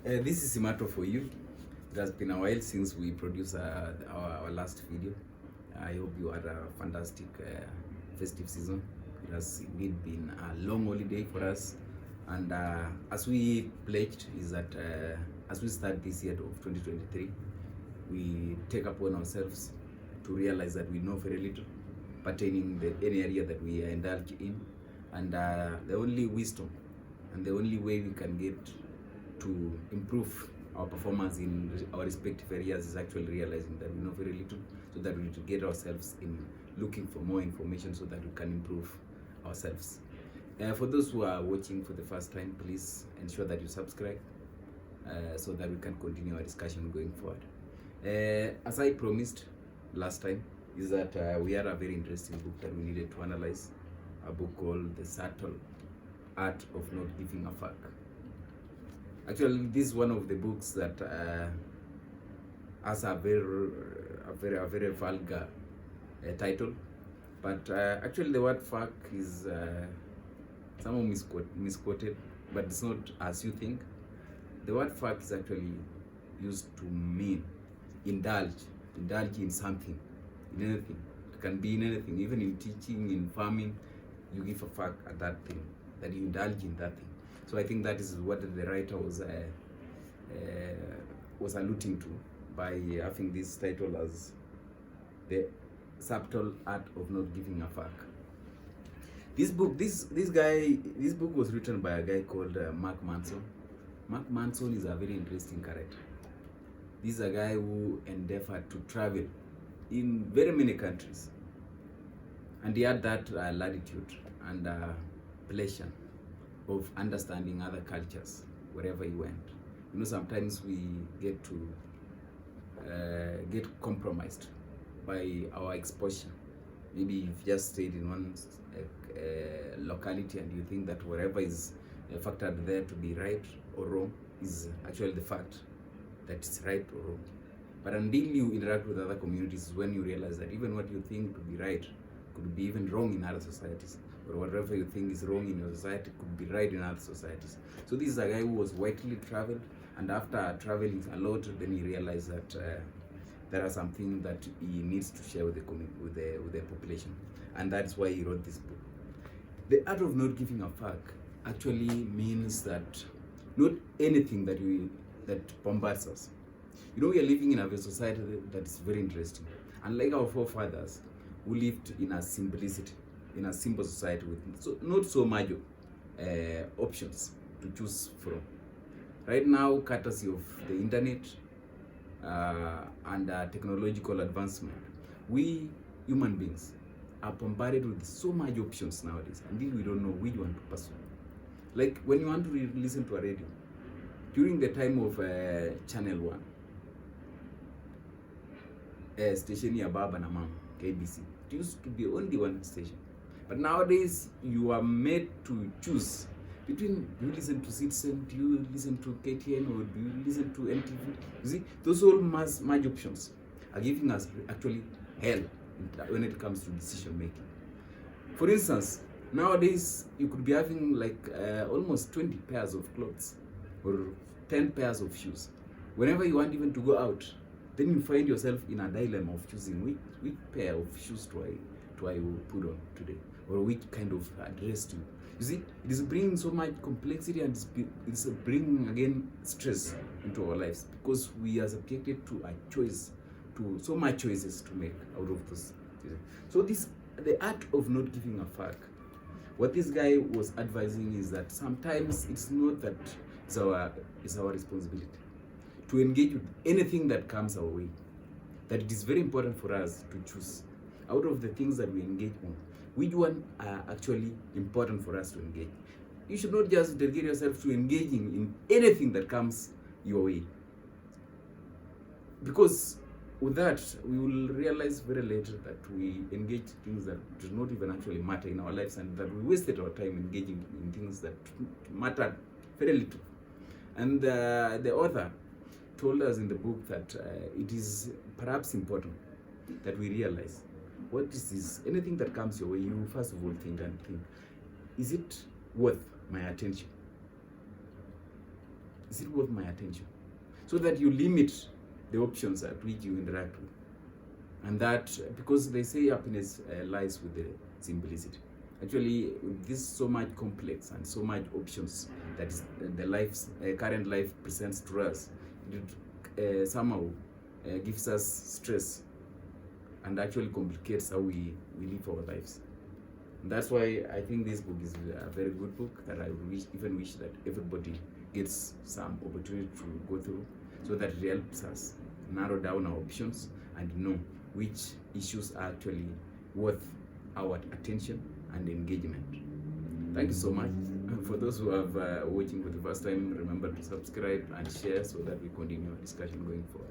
This is Simato for you. It has been a while since we produced our last video. I hope you had a fantastic festive season. It has indeed been a long holiday for us. And as we pledged, is that as we start this year of 2023, we take upon ourselves to realize that we know very little pertaining any area that we indulge in. And the only wisdom and the only way we can get to improve our performance in our respective areas is actually realizing that we know very little, so that we need to get ourselves in looking for more information so that we can improve ourselves. For those who are watching for the first time, please ensure that you subscribe so that we can continue our discussion going forward. As I promised last time, is that we had a very interesting book that we needed to analyze, a book called The Subtle Art of Not Giving a Fuck. Actually, this is one of the books that has a very vulgar title, but actually the word fuck is someone misquoted, but it's not as you think. The word fuck is actually used to mean indulge in something, in anything. It can be in anything, even in teaching, in farming. You give a fuck at that thing, that you indulge in that thing. So I think that is what the writer was alluding to by having this title as The Subtle Art of Not Giving a Fuck. This book was written by a guy called Mark Manson. Mark Manson is a very interesting character. This is a guy who endeavored to travel in very many countries, and he had that latitude and pleasure of understanding other cultures wherever he went. You know, sometimes we get to get compromised by our exposure. Maybe you've just stayed in one locality and you think that whatever is factored there to be right or wrong is actually the fact that it's right or wrong. But until you interact with other communities is when you realize that even what you think to be right could be even wrong in other societies, or whatever you think is wrong in your society could be right in other societies. So this is a guy who was widely traveled, and after traveling a lot, then he realized that there are some things that he needs to share with the population, and that's why he wrote this book. The art of not giving a fuck actually means that not anything that bombards us. You know, we are living in a society that is very interesting. Unlike our forefathers, who lived in a simplicity, in a simple society with not so much options to choose from. Right now, courtesy of the internet and technological advancement, we human beings are bombarded with so much options nowadays, until we don't know which one to pursue. Like when you want to listen to a radio, during the time of Channel 1, station ya Baba na Mama, KBC, it used to be only one station. But nowadays, you are made to choose between, do you listen to Citizen, do you listen to KTN, or do you listen to MTV? You see, those all much options are giving us actually hell when it comes to decision making. For instance, nowadays, you could be having like almost 20 pairs of clothes or 10 pairs of shoes. Whenever you want even to go out, then you find yourself in a dilemma of choosing which pair of shoes do I put on today, or which kind of dress to. You see, it is bringing so much complexity, and it's bringing again stress into our lives, because we are subjected to a choice, to so much choices to make out of this. So the art of not giving a fuck. What this guy was advising is that sometimes it's not that it's our responsibility to engage with anything that comes our way. That it is very important for us to choose out of the things that we engage on, which one are actually important for us to engage. You should not just dedicate yourself to engaging in anything that comes your way, because with that we will realize very later that we engage things that do not even actually matter in our lives, and that we wasted our time engaging in things that matter very little. And the author told us in the book that it is perhaps important that we realize what is this. Anything that comes your way, you first of all think, is it worth my attention? is it worth my attention? So that you limit the options at which you interact with. And that, because they say happiness lies with the simplicity. Actually, this is so much complex and so much options that is, the life's current life presents to us, it somehow gives us stress and actually complicates how we live our lives. And that's why I think this book is a very good book that I wish that everybody gets some opportunity to go through, so that it helps us narrow down our options and know which issues are actually worth our attention and engagement. Thank you so much. For those who are watching for the first time, remember to subscribe and share so that we continue our discussion going forward.